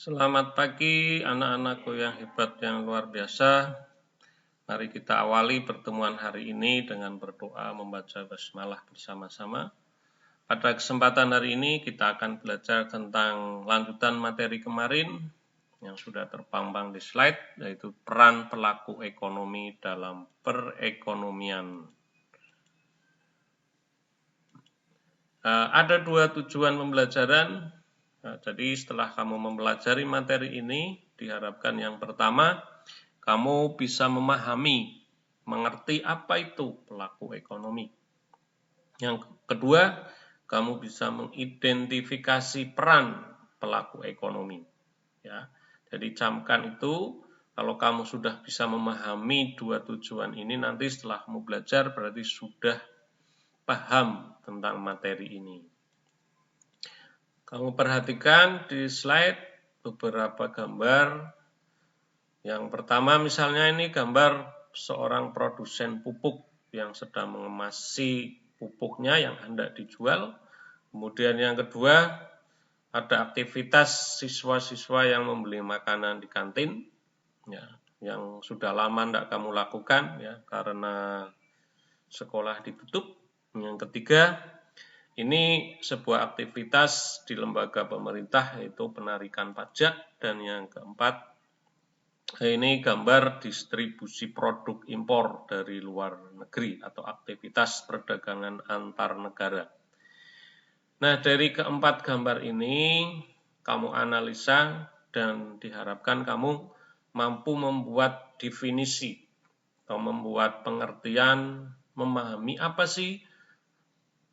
Selamat pagi anak-anakku yang hebat, yang luar biasa. Mari kita awali pertemuan hari ini dengan berdoa membaca basmalah bersama-sama. Pada kesempatan hari ini kita akan belajar tentang lanjutan materi kemarin yang sudah terpampang di slide, yaitu peran pelaku ekonomi dalam perekonomian. Ada dua tujuan pembelajaran. Jadi setelah kamu mempelajari materi ini, diharapkan yang pertama, kamu bisa memahami, mengerti apa itu pelaku ekonomi. Yang kedua, kamu bisa mengidentifikasi peran pelaku ekonomi. Ya, jadi camkan itu, kalau kamu sudah bisa memahami dua tujuan ini, nanti setelah kamu belajar berarti sudah paham tentang materi ini. Kamu perhatikan di slide beberapa gambar. Yang pertama misalnya ini gambar seorang produsen pupuk yang sedang mengemasi pupuknya yang hendak dijual. Kemudian yang kedua ada aktivitas siswa-siswa yang membeli makanan di kantin, ya, yang sudah lama tidak kamu lakukan ya karena sekolah ditutup. Yang ketiga, ini sebuah aktivitas di lembaga pemerintah yaitu penarikan pajak. Dan yang keempat, ini gambar distribusi produk impor dari luar negeri atau aktivitas perdagangan antar negara. Nah, dari keempat gambar ini kamu analisa dan diharapkan kamu mampu membuat definisi atau membuat pengertian, memahami apa sih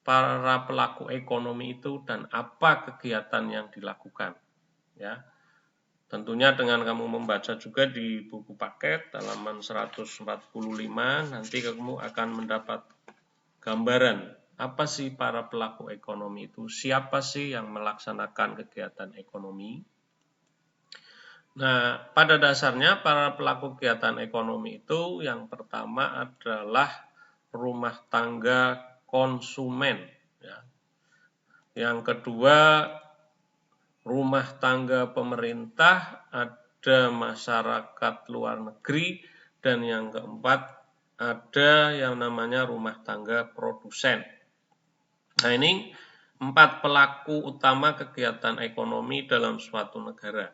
para pelaku ekonomi itu dan apa kegiatan yang dilakukan. Ya, tentunya dengan kamu membaca juga di buku paket halaman 145, nanti kamu akan mendapat gambaran apa sih para pelaku ekonomi itu, siapa sih yang melaksanakan kegiatan ekonomi. Nah, pada dasarnya para pelaku kegiatan ekonomi itu yang pertama adalah rumah tangga konsumen. Ya. Yang kedua, rumah tangga pemerintah, ada masyarakat luar negeri, dan yang keempat ada yang namanya rumah tangga produsen. Nah, ini 4 pelaku utama kegiatan ekonomi dalam suatu negara.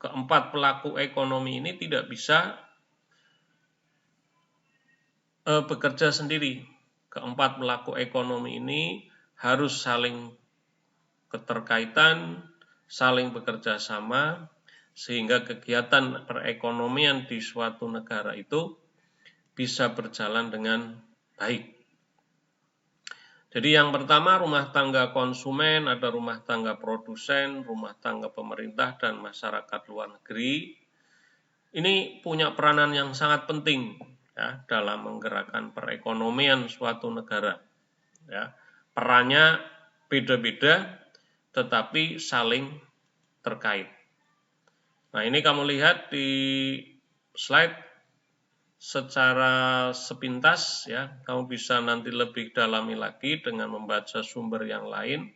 Keempat pelaku ekonomi ini tidak bisa bekerja sendiri. Keempat pelaku ekonomi ini harus saling keterkaitan, saling bekerja sama, sehingga kegiatan perekonomian di suatu negara itu bisa berjalan dengan baik. Jadi yang pertama rumah tangga konsumen, ada rumah tangga produsen, rumah tangga pemerintah, dan masyarakat luar negeri. Ini punya peranan yang sangat penting ya, dalam menggerakkan perekonomian suatu negara. Ya, perannya beda-beda, tetapi saling terkait. Nah, ini kamu lihat di slide secara sepintas ya, kamu bisa nanti lebih dalami lagi dengan membaca sumber yang lain.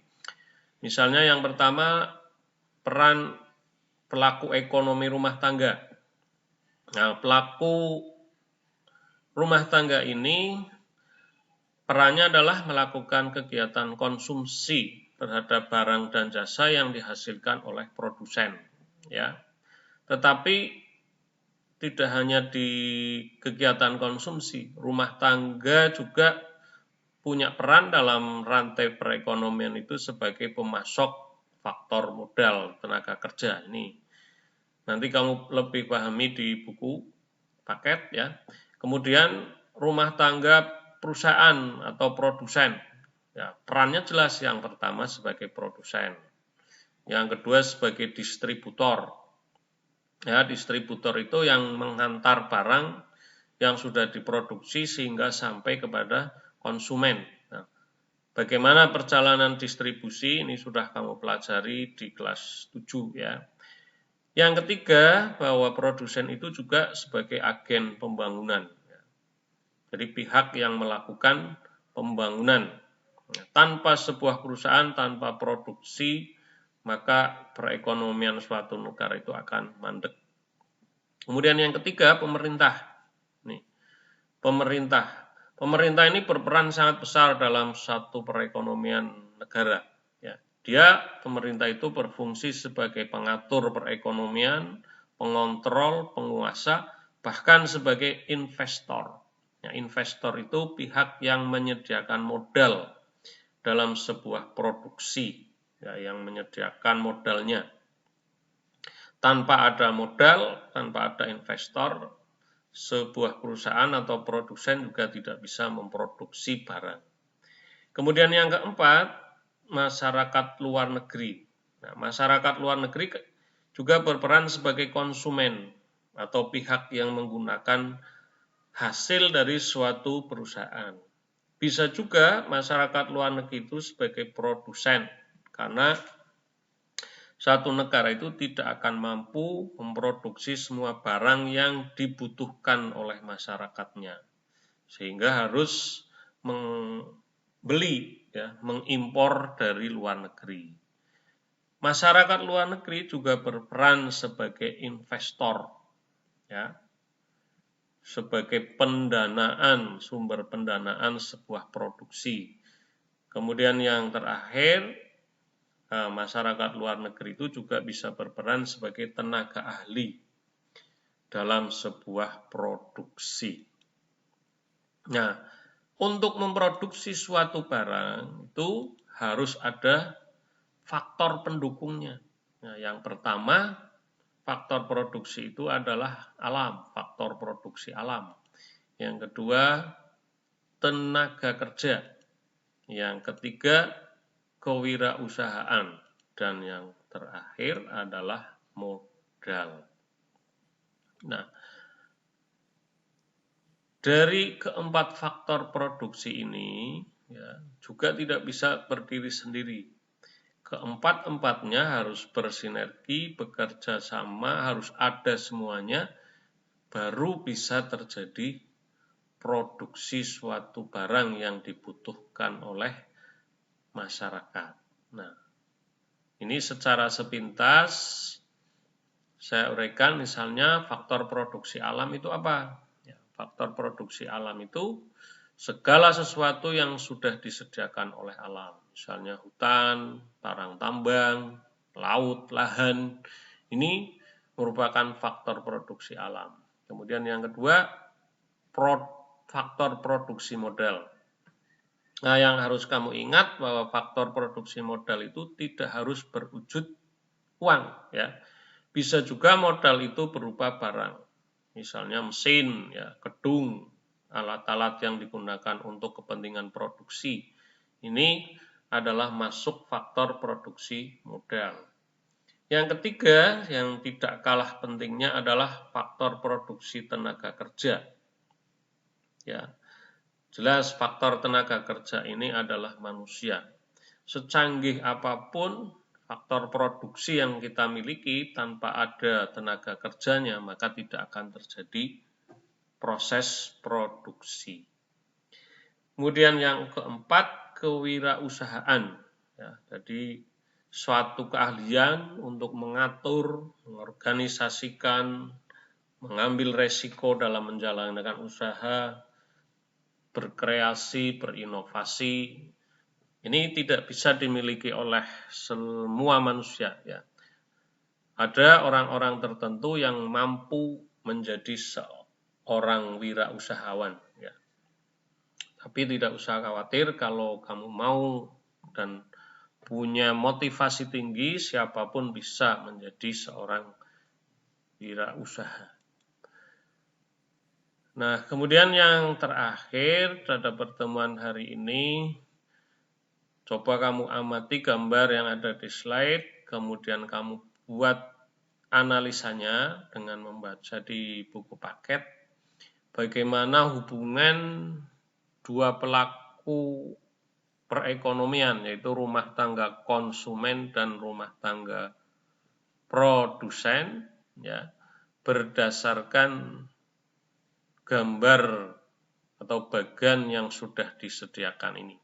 Misalnya yang pertama, peran pelaku ekonomi rumah tangga. Nah, pelaku rumah tangga ini perannya adalah melakukan kegiatan konsumsi terhadap barang dan jasa yang dihasilkan oleh produsen, ya. Tetapi tidak hanya di kegiatan konsumsi, rumah tangga juga punya peran dalam rantai perekonomian itu sebagai pemasok faktor modal tenaga kerja. Ini nanti kamu lebih pahami di buku paket ya. Kemudian rumah tangga perusahaan atau produsen. Ya, perannya jelas yang pertama sebagai produsen. Yang kedua sebagai distributor. Ya, distributor itu yang menghantar barang yang sudah diproduksi sehingga sampai kepada konsumen. Nah, bagaimana perjalanan distribusi ini sudah kamu pelajari di kelas 7 ya. Yang ketiga, bahwa produsen itu juga sebagai agen pembangunan. Jadi pihak yang melakukan pembangunan. Tanpa sebuah perusahaan, tanpa produksi, maka perekonomian suatu negara itu akan mandek. Kemudian yang ketiga, pemerintah. Nih, Pemerintah ini berperan sangat besar dalam satu perekonomian negara. Ya, pemerintah itu berfungsi sebagai pengatur perekonomian, pengontrol, penguasa, bahkan sebagai investor. Ya, investor itu pihak yang menyediakan modal dalam sebuah produksi, ya, yang menyediakan modalnya. Tanpa ada modal, tanpa ada investor, sebuah perusahaan atau produsen juga tidak bisa memproduksi barang. Kemudian yang keempat, masyarakat luar negeri. Nah, masyarakat luar negeri juga berperan sebagai konsumen atau pihak yang menggunakan hasil dari suatu perusahaan. Bisa juga masyarakat luar negeri itu sebagai produsen, karena satu negara itu tidak akan mampu memproduksi semua barang yang dibutuhkan oleh masyarakatnya, sehingga harus membeli, ya, mengimpor dari luar negeri. Masyarakat luar negeri juga berperan sebagai investor, ya, sebagai pendanaan, sumber pendanaan sebuah produksi. Kemudian yang terakhir, masyarakat luar negeri itu juga bisa berperan sebagai tenaga ahli dalam sebuah produksi. Nah, untuk memproduksi suatu barang itu harus ada faktor pendukungnya. Nah, yang pertama, faktor produksi itu adalah alam, faktor produksi alam. Yang kedua, tenaga kerja. Yang ketiga, kewirausahaan, dan yang terakhir adalah modal. Nah, dari keempat faktor produksi ini, ya, juga tidak bisa berdiri sendiri. Keempat-empatnya harus bersinergi, bekerja sama, harus ada semuanya, baru bisa terjadi produksi suatu barang yang dibutuhkan oleh masyarakat. Nah, ini secara sepintas saya uraikan, misalnya faktor produksi alam itu apa? Ya, faktor produksi alam itu segala sesuatu yang sudah disediakan oleh alam. Misalnya hutan, barang tambang, laut, lahan. Ini merupakan faktor produksi alam. Kemudian yang kedua, faktor produksi modal. Nah, yang harus kamu ingat bahwa faktor produksi modal itu tidak harus berwujud uang, ya. Bisa juga modal itu berupa barang. Misalnya mesin, ya, gedung, alat-alat yang digunakan untuk kepentingan produksi. Ini adalah masuk faktor produksi modal. Yang ketiga, yang tidak kalah pentingnya adalah faktor produksi tenaga kerja. Ya. Jelas faktor tenaga kerja ini adalah manusia. Secanggih apapun faktor produksi yang kita miliki, tanpa ada tenaga kerjanya, maka tidak akan terjadi proses produksi. Kemudian yang keempat, kewirausahaan. Ya, jadi suatu keahlian untuk mengatur, mengorganisasikan, mengambil resiko dalam menjalankan usaha, berkreasi, berinovasi. Ini tidak bisa dimiliki oleh semua manusia, ya. Ada orang-orang tertentu yang mampu menjadi seorang wirausahawan, ya. Tapi tidak usah khawatir, kalau kamu mau dan punya motivasi tinggi, siapapun bisa menjadi seorang wirausaha. Nah, kemudian yang terakhir pada pertemuan hari ini, coba kamu amati gambar yang ada di slide, kemudian kamu buat analisanya dengan membaca di buku paket, bagaimana hubungan dua pelaku perekonomian, yaitu rumah tangga konsumen dan rumah tangga produsen, ya, berdasarkan gambar atau bagan yang sudah disediakan ini.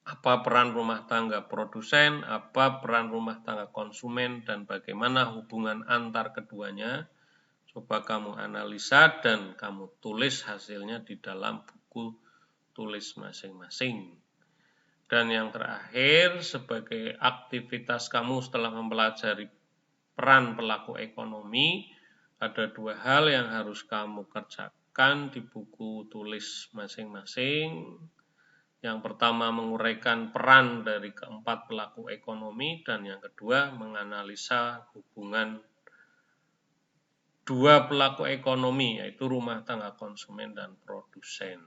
apa peran rumah tangga produsen, apa peran rumah tangga konsumen, dan bagaimana hubungan antar keduanya. Coba kamu analisa dan kamu tulis hasilnya di dalam buku tulis masing-masing. Dan yang terakhir, sebagai aktivitas kamu setelah mempelajari peran pelaku ekonomi, ada 2 hal yang harus kamu kerjakan di buku tulis masing-masing. Yang pertama, menguraikan peran dari keempat pelaku ekonomi, dan yang kedua, menganalisa hubungan 2 pelaku ekonomi, yaitu rumah tangga konsumen dan produsen.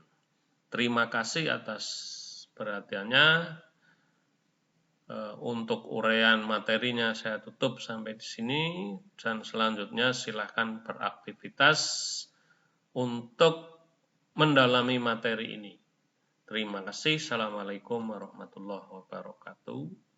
Terima kasih atas perhatiannya. Untuk uraian materinya saya tutup sampai di sini, dan selanjutnya silahkan beraktivitas untuk mendalami materi ini. Terima kasih. Assalamualaikum warahmatullahi wabarakatuh.